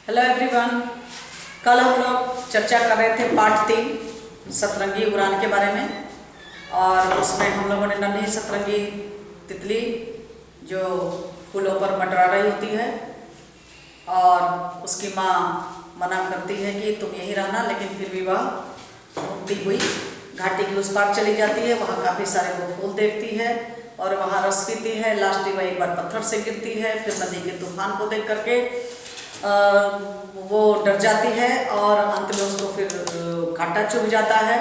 Hello everyone. कल हम लोग चर्चा कर रहे थे पार्ट 3 सतरंगी उड़ान के बारे में, और उसमें हम लोगों ने नन्ही सतरंगी तितली जो फूलों पर मंडरा रही होती है और उसकी माँ मना करती है कि तुम यहीं रहना, लेकिन फिर भी वह घूमती हुई घाटी की उस पार चली जाती है। वहाँ काफ़ी सारे वो फूल देखती है और वहाँ रस पीती है। लास्ट में एक बार पत्थर से गिरती है, फिर नदी के तूफान को देख करके वो डर जाती है और अंत में उसको फिर कांटा चुभ जाता है।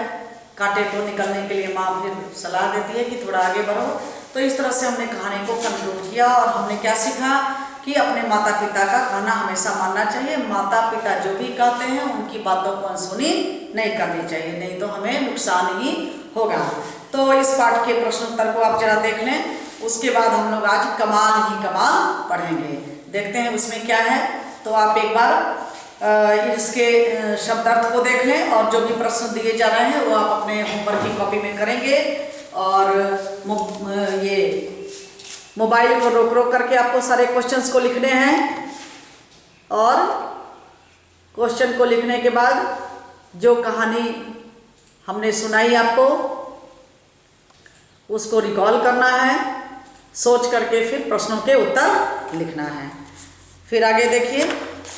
कांटे को निकलने के लिए माँ फिर सलाह देती है कि थोड़ा आगे बढ़ो। तो इस तरह से हमने कहानी को कंक्लूड किया और हमने क्या सीखा कि अपने माता पिता का कहना हमेशा मानना चाहिए। माता पिता जो भी कहते हैं उनकी बातों को अनसुनी नहीं करनी चाहिए, नहीं तो हमें नुकसान ही होगा। तो इस पाठ के प्रश्न उत्तर को आप जरा देख लें, उसके बाद हम लोग आज कमाल ही कमाल पढ़ेंगे। देखते हैं उसमें क्या है। तो आप एक बार इसके शब्दार्थ को देख लें और जो भी प्रश्न दिए जा रहे हैं वो आप अपने होमवर्क की कॉपी में करेंगे। और ये मोबाइल को रोक रोक करके आपको सारे क्वेश्चंस को लिखने हैं और क्वेश्चन को लिखने के बाद जो कहानी हमने सुनाई आपको उसको रिकॉल करना है, सोच करके फिर प्रश्नों के उत्तर लिखना है। फिर आगे देखिए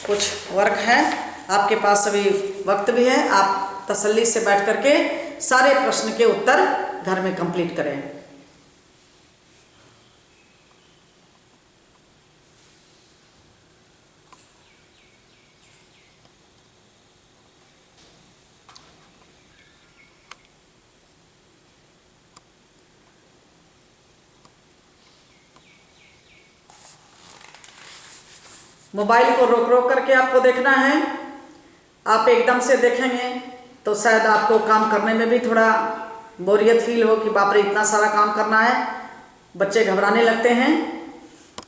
कुछ वर्क है, आपके पास अभी वक्त भी है, आप तसल्ली से बैठ करके सारे प्रश्न के उत्तर घर में कंप्लीट करें। मोबाइल को रोक रोक करके आपको देखना है। आप एकदम से देखेंगे तो शायद आपको काम करने में भी थोड़ा बोरियत फील हो कि बाप रे इतना सारा काम करना है, बच्चे घबराने लगते हैं।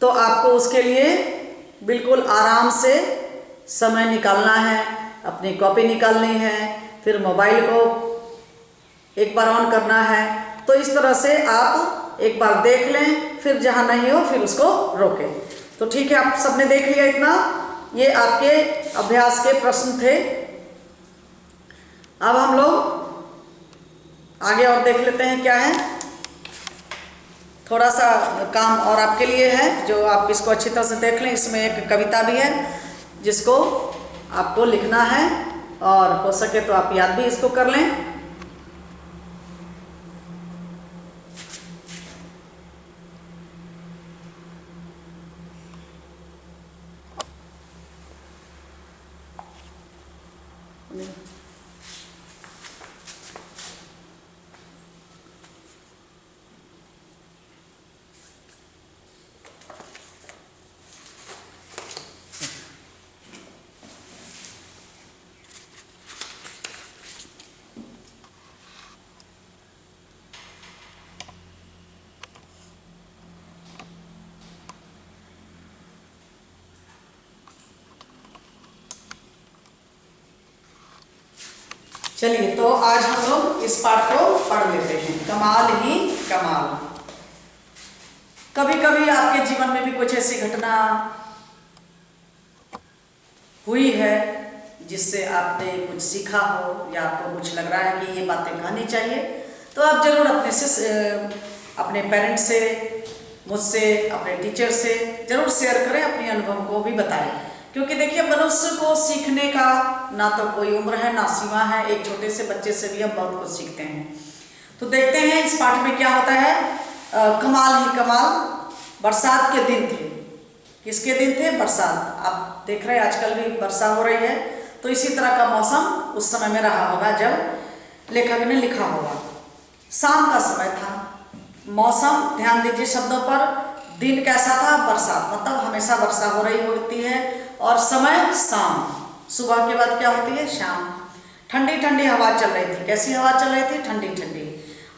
तो आपको उसके लिए बिल्कुल आराम से समय निकालना है, अपनी कॉपी निकालनी है, फिर मोबाइल को एक बार ऑन करना है। तो इस तरह से आप एक बार देख लें, फिर जहाँ नहीं हो फिर उसको रोकें। तो ठीक है, आप सबने देख लिया इतना। ये आपके अभ्यास के प्रश्न थे। अब हम लोग आगे और देख लेते हैं क्या है। थोड़ा सा काम और आपके लिए है जो आप इसको अच्छी तरह से देख लें। इसमें एक कविता भी है जिसको आपको लिखना है और हो सके तो आप याद भी इसको कर लें। चलिए, तो आज हम लोग इस पाठ को पढ़ लेते हैं। कमाल ही कमाल। कभी कभी आपके जीवन में भी कुछ ऐसी घटना हुई है जिससे आपने कुछ सीखा हो या आपको कुछ लग रहा है कि ये बातें कहनी चाहिए, तो आप जरूर अपने पेरेंट्स से, मुझसे, अपने टीचर से जरूर शेयर करें, अपने अनुभव को भी बताएं। क्योंकि देखिए, मनुष्य को सीखने का ना तो कोई उम्र है ना सीमा है। एक छोटे से बच्चे से भी हम बहुत कुछ सीखते हैं। तो देखते हैं इस पाठ में क्या होता है। कमाल ही कमाल। बरसात के दिन थे। किसके दिन थे? बरसात। आप देख रहे हैं आजकल भी वर्षा हो रही है, तो इसी तरह का मौसम उस समय में रहा होगा जब लेखक ने लिखा होगा। शाम का समय था। मौसम, ध्यान दीजिए शब्दों पर। दिन कैसा था? बरसात, मतलब हमेशा वर्षा हो रही होती है। और समय शाम। सुबह के बाद क्या होती है? शाम। ठंडी ठंडी हवा चल रही थी। कैसी हवा चल रही थी? ठंडी ठंडी।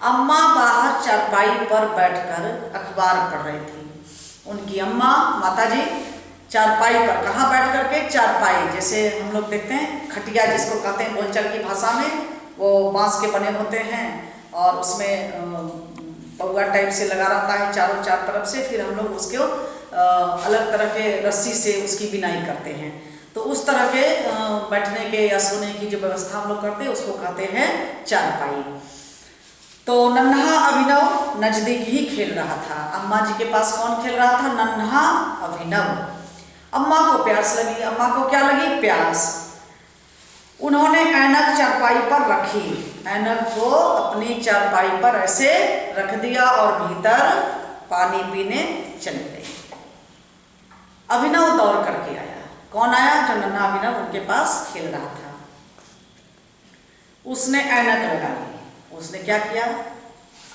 अम्मा बाहर चारपाई पर बैठकर अखबार पढ़ रही थी। उनकी अम्मा, माताजी, चारपाई पर। कहाँ बैठ करके? चारपाई। जैसे हम लोग देखते हैं खटिया जिसको कहते हैं बोलचाल की भाषा में, वो बांस के बने होते हैं और उसमें पौवा टाइप से लगा रहता है चार तरफ से। फिर हम लोग उसको अलग तरह के रस्सी से उसकी बिनाई करते हैं। तो उस तरह के बैठने के या सोने की जो व्यवस्था हम लोग करते हैं उसको कहते हैं चारपाई। तो नन्हा अभिनव नजदीक ही खेल रहा था। अम्मा जी के पास कौन खेल रहा था? नन्हा अभिनव। अम्मा को प्यास लगी। अम्मा को क्या लगी? प्यास। उन्होंने ऐनक चारपाई पर रखी। ऐनक को अपनी चारपाई पर ऐसे रख दिया और भीतर पानी पीने चली गई। अभिनव दौड़ करके आया। कौन आया? जो नन्हा अभिनव उनके पास खेल रहा था। उसने ऐनक लगा ली। उसने क्या किया?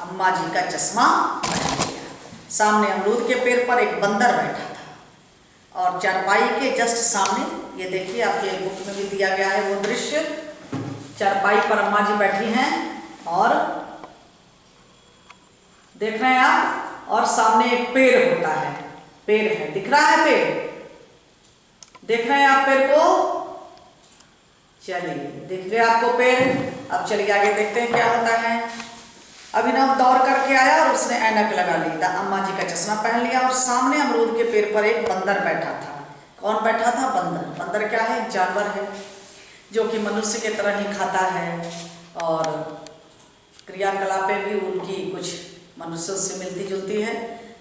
अम्मा जी का चश्मा पहन लिया। सामने अमरूद के पेड़ पर एक बंदर बैठा था और चारपाई के जस्ट सामने, ये देखिए आपके बुक में भी दिया गया है वो दृश्य। चारपाई पर अम्मा जी बैठी हैं और देख रहे हैं आप, और सामने एक पेड़ होता है, पेड़ है, दिख रहा है पेड़? देख रहे हैं आप पेड़ को? चलिए, दिख गया आपको पेड़? अब चलिए आगे देखते हैं क्या होता है। अभिनव दौड़ करके आया और उसने ऐनक लगा ली, अम्मा जी का चश्मा पहन लिया और सामने अमरूद के पेड़ पर एक बंदर बैठा था। कौन बैठा था? बंदर। बंदर क्या है? एक जानवर है जो कि मनुष्य के तरह ही खाता है और क्रियाकलापें भी उनकी कुछ मनुष्यों से मिलती जुलती है।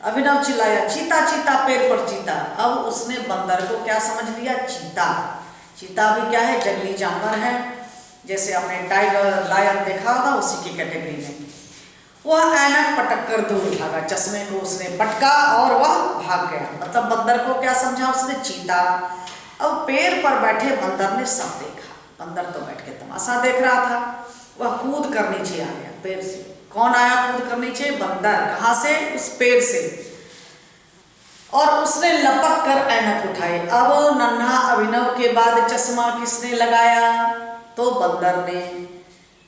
अभिनव चिल्लाया, चीता चीता, पेड़ पर चीता। अब उसने बंदर को क्या समझ लिया? चीता। चीता भी क्या है? जंगली जानवर है। जैसे आपने टाइगर, लायन देखा होगा, उसी की कैटेगरी में। वह ऐनक पटक कर दूर भागा। चश्मे को उसने पटका और वह भाग गया। मतलब बंदर को क्या समझा उसने? चीता। अब पेड़ पर बैठे बंदर ने सब देखा। बंदर तो बैठ के तमाशा देख रहा था। वह कूद कर नीचे आ गया पेड़ से। कौन आया कूद कर नीचे? बंदर। कहाँ से? उस पेड़ से। और उसने लपक कर ऐनक उठाई। अब नन्हा अभिनव के बाद चश्मा किसने लगाया? तो बंदर ने।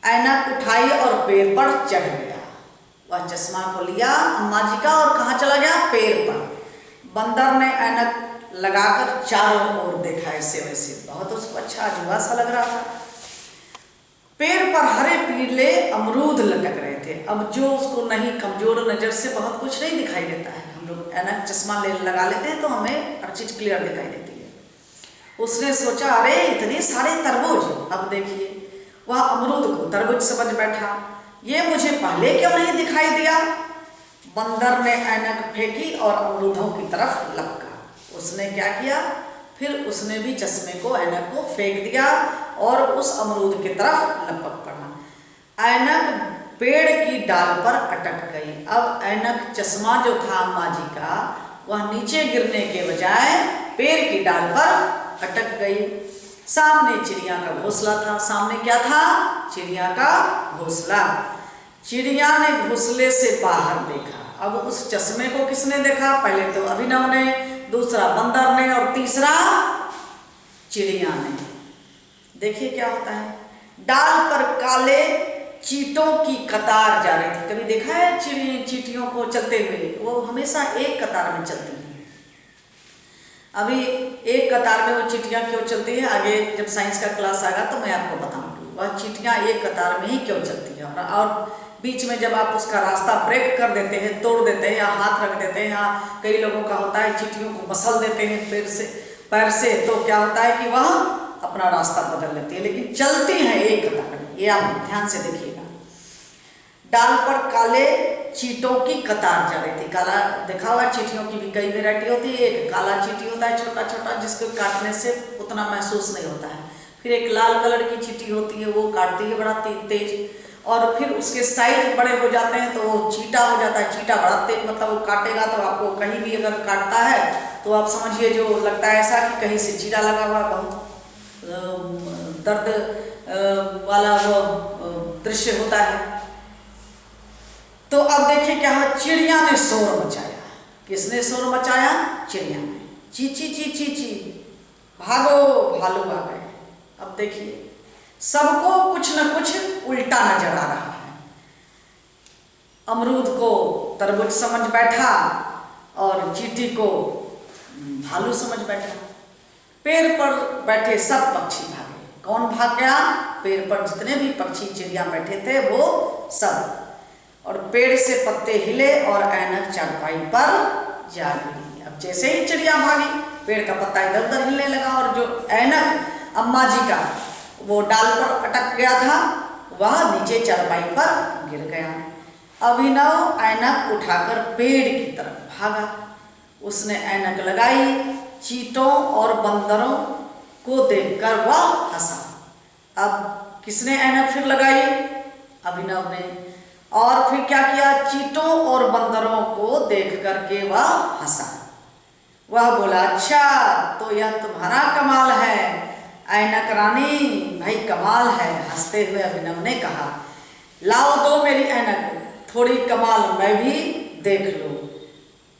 ऐनक उठाई और पेड़ पर चढ़ गया। वह चश्मा को लिया अम्मा जी का और कहाँ चला गया? पेड़ पर। बंदर ने ऐनक लगाकर चारों ओर देखा ऐसे वैसे। बहुत उसको अच्छा अजूबा सा लग रहा था। पेड़ पर हरे पीले अमरूद लटक रहे थे। अब जो उसको नहीं, कमजोर नजर से बहुत कुछ नहीं दिखाई देता है। हम लोग ऐनक चश्मा लगा लेते हैं तो हमें हर चीज क्लियर दिखाई देती है। उसने सोचा, अरे इतने सारे तरबूज। अब देखिए, वह अमरूद को तरबूज समझ बैठा। ये मुझे पहले क्यों नहीं दिखाई दिया? बंदर ने ऐनक फेंकी और अमरूदों की तरफ लपका। उसने क्या किया? फिर उसने भी चश्मे को, ऐनक को फेंक दिया और उस अमरूद की तरफ लपक पड़ा। ऐनक पेड़ की डाल पर अटक गई। अब ऐनक चश्मा जो था अम्मा जी का, वह नीचे गिरने के बजाय पेड़ की डाल पर अटक गई। सामने चिड़िया का घोंसला था। सामने क्या था? चिड़िया का घोंसला। चिड़िया ने घोंसले से बाहर देखा। अब उस चश्मे को किसने देखा? पहले तो अभिनव ने, दूसरा बंदर ने और तीसरा चिड़िया ने। देखिए क्या होता है। डाल पर काले चींटों की कतार जा रही थी। कभी देखा है चींटियों को चलते हुए? वो हमेशा एक कतार में चलती हैं। अभी एक कतार में वो चींटियां क्यों चलती है, आगे जब साइंस का क्लास आएगा तो मैं आपको बताऊंगी वह चींटियां एक कतार में ही क्यों चलती है। और बीच में जब आप उसका रास्ता ब्रेक कर देते हैं, तोड़ देते हैं या हाथ रख देते हैं, या कई लोगों का होता है चींटियों को मसल देते हैं पैर से, तो क्या होता है कि वह अपना रास्ता बदल लेती है, लेकिन चलती हैं एक कतार में। ये आप ध्यान से देखिएगा। डाल पर काले चींटों की कतार जा रही थी। काला देखा हुआ, चींटियों की भी कई वैरायटी होती है। एक काला चींटी होता है छोटा छोटा, जिसको काटने से उतना महसूस नहीं होता है। फिर एक लाल कलर की चींटी होती है, वो काटती है बड़ा तेज। और फिर उसके साइज बड़े हो जाते हैं तो वो चीटा हो जाता है। चीटा बड़ा तेज, मतलब वो काटेगा तो आपको कहीं भी अगर काटता है तो आप समझिए जो लगता है ऐसा कि कहीं से चीटा लगा हुआ, बहुत दर्द वाला वो दृश्य होता है। तो अब देखिए क्या है। चिड़िया ने शोर मचाया। किसने शोर मचाया? चिड़िया ने। चीची ची ची ची, भागो, भालू आ गए। अब देखिए सबको कुछ न कुछ उल्टा नजर आ रहा है। अमरूद को तरबूज समझ बैठा और चींटी को भालू समझ बैठा। पेड़ पर बैठे सब पक्षी भागे। कौन भाग गया? पेड़ पर जितने भी पक्षी चिड़िया बैठे थे वो सब। और पेड़ से पत्ते हिले और ऐनक चारपाई पर जा गिरी। अब जैसे ही चिड़िया भागी, पेड़ का पत्ता इधर उधर हिलने लगा और जो ऐनक अम्मा जी का वो डाल पर अटक गया था, वह नीचे चारपाई पर गिर गया। अभिनव ऐनक उठाकर पेड़ की तरफ भागा। उसने ऐनक लगाई। चींटों और बंदरों को देखकर वह हंसा। अब किसने ऐनक फिर लगाई? अभिनव ने। और फिर क्या किया? चींटों और बंदरों को देख करके वह हंसा। वह बोला, अच्छा तो यह तुम्हारा कमाल है ऐनक रानी, भाई कमाल है। हंसते हुए अभिनव ने कहा, लाओ दो मेरी ऐनक, थोड़ी कमाल मैं भी देख लूं।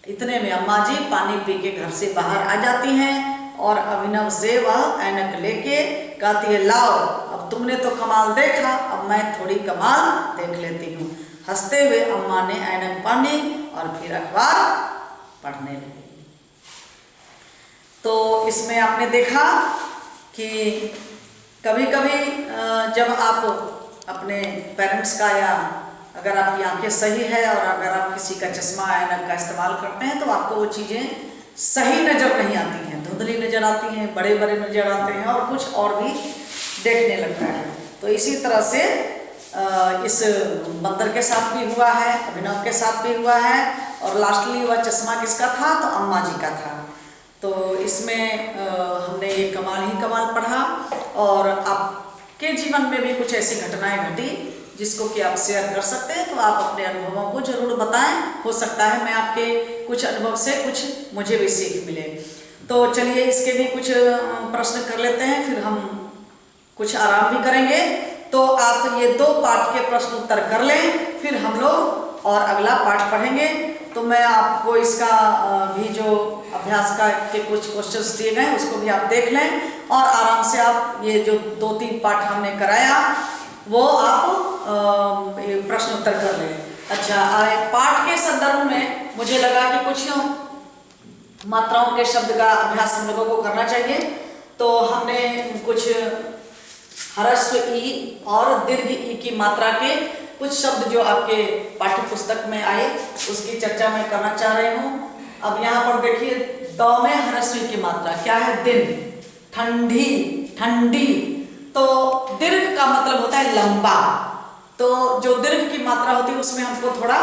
इतने में अम्मा जी पानी पी के घर से बाहर आ जाती हैं और अभिनव से वह ऐनक लेके कहती है, लाओ अब तुमने तो कमाल देखा, अब मैं थोड़ी कमाल देख लेती हूँ। हंसते हुए अम्मा ने ऐनक पहनी और फिर अखबार पढ़ने लगी। तो इसमें आपने देखा कि कभी कभी जब आप अपने पेरेंट्स का, या अगर आपकी आंखें सही है और अगर आप किसी का चश्मा ऐनक का इस्तेमाल करते हैं तो आपको वो चीज़ें सही नज़र नहीं आती हैं, धुंधली नज़र आती हैं, बड़े बड़े नज़र आते हैं और कुछ और भी देखने लगता है। तो इसी तरह से इस बंदर के साथ भी हुआ है, अभिनव के साथ भी हुआ है, और लास्टली वह चश्मा किसका था? तो अम्मा जी का था। तो इसमें हमने ये कमाल ही कमाल पढ़ा, और आपके जीवन में भी कुछ ऐसी घटनाएं घटी जिसको कि आप शेयर कर सकते हैं, तो आप अपने अनुभवों को जरूर बताएं। हो सकता है मैं आपके कुछ अनुभव से कुछ मुझे भी सीख मिले। तो चलिए इसके भी कुछ प्रश्न कर लेते हैं, फिर हम कुछ आराम भी करेंगे। तो आप ये 2 पाठ के प्रश्न उत्तर कर लें, फिर हम लोग और अगला पाठ पढ़ेंगे। तो मैं आपको इसका भी जो अभ्यास का के कुछ क्वेश्चंस दिए गए उसको भी आप देख लें, और आराम से आप ये जो 2-3 पाठ हमने कराया वो आप प्रश्न उत्तर कर लें। अच्छा, पाठ के संदर्भ में मुझे लगा कि कुछ मात्राओं के शब्द का अभ्यास हम लोगों को करना चाहिए। तो हमने कुछ ह्रस्व ई और दीर्घ ई की मात्रा के कुछ शब्द जो आपके पाठ्य पुस्तक में आए उसकी चर्चा मैं करना चाह रही हूँ। अब यहाँ पर देखिए, द में ह्रस्व ई की मात्रा क्या है? दिन। ठंडी, ठंडी। तो दीर्घ का मतलब होता है लंबा। तो जो दीर्घ की मात्रा होती है उसमें हमको थोड़ा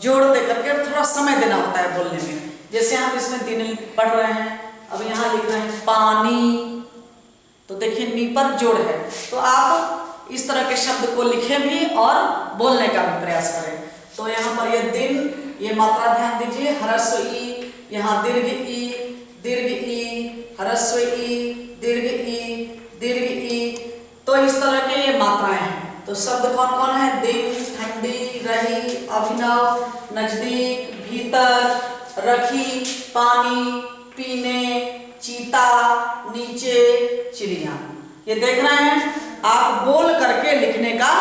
जोड़ दे करके थोड़ा समय देना होता है बोलने में। जैसे हम इसमें दिन पढ़ रहे हैं, अब यहाँ लिख रहे हैं पानी, तो देखिए नी पर जोड़ है। तो आप इस तरह के शब्द को लिखें भी और बोलने का भी प्रयास करें। तो यहाँ पर ये दिन, ये मात्रा ध्यान दीजिए, ह्रस्व ई, यहाँ दीर्घ ई, दीर्घ ई, ह्रस्व ई, दीर्घ ई, दीर्घ ई। तो इस तरह के ये मात्राएं हैं। तो शब्द कौन कौन है? दिन, ठंडी, रही, अभिनव, नजदीक, भीतर, रखी, पानी, पीने, चीता, नीचे, चिड़िया। ये देख रहे हैं, आप बोल करके लिखने का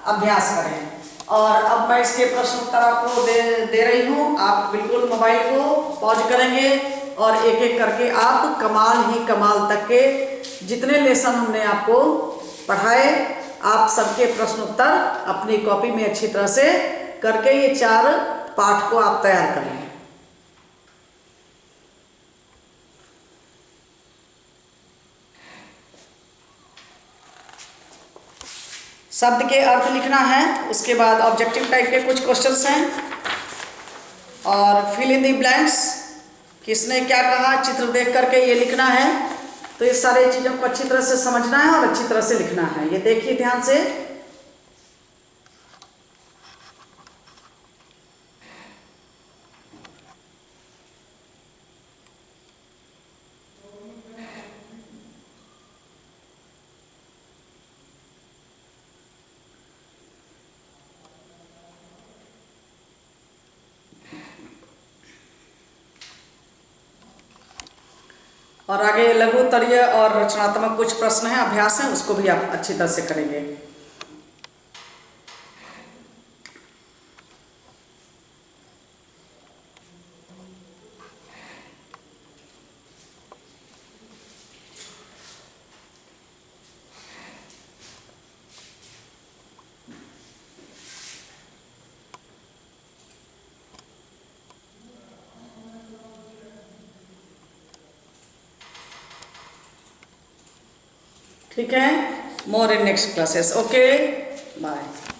अभ्यास करें। और अब मैं इसके प्रश्न उत्तर आपको दे रही हूँ। आप बिल्कुल मोबाइल को पॉज करेंगे और एक एक करके आप कमाल ही कमाल तक के जितने लेसन हमने आपको पढ़ाए, आप सबके प्रश्न उत्तर अपनी कॉपी में अच्छी तरह से करके ये 4 पाठ को आप तैयार करें। शब्द के अर्थ लिखना है, उसके बाद ऑब्जेक्टिव टाइप के कुछ क्वेश्चंस हैं, और फिल इन दी ब्लैंक्स, किसने क्या कहा चित्र देख करके ये लिखना है। तो ये सारी चीज़ों को अच्छी तरह से समझना है और अच्छी तरह से लिखना है। ये देखिए ध्यान से। और आगे लघु, तरीय और रचनात्मक कुछ प्रश्न हैं, अभ्यास हैं, उसको भी आप अच्छी तरह से करेंगे। ठीक है, more in next classes, okay, bye.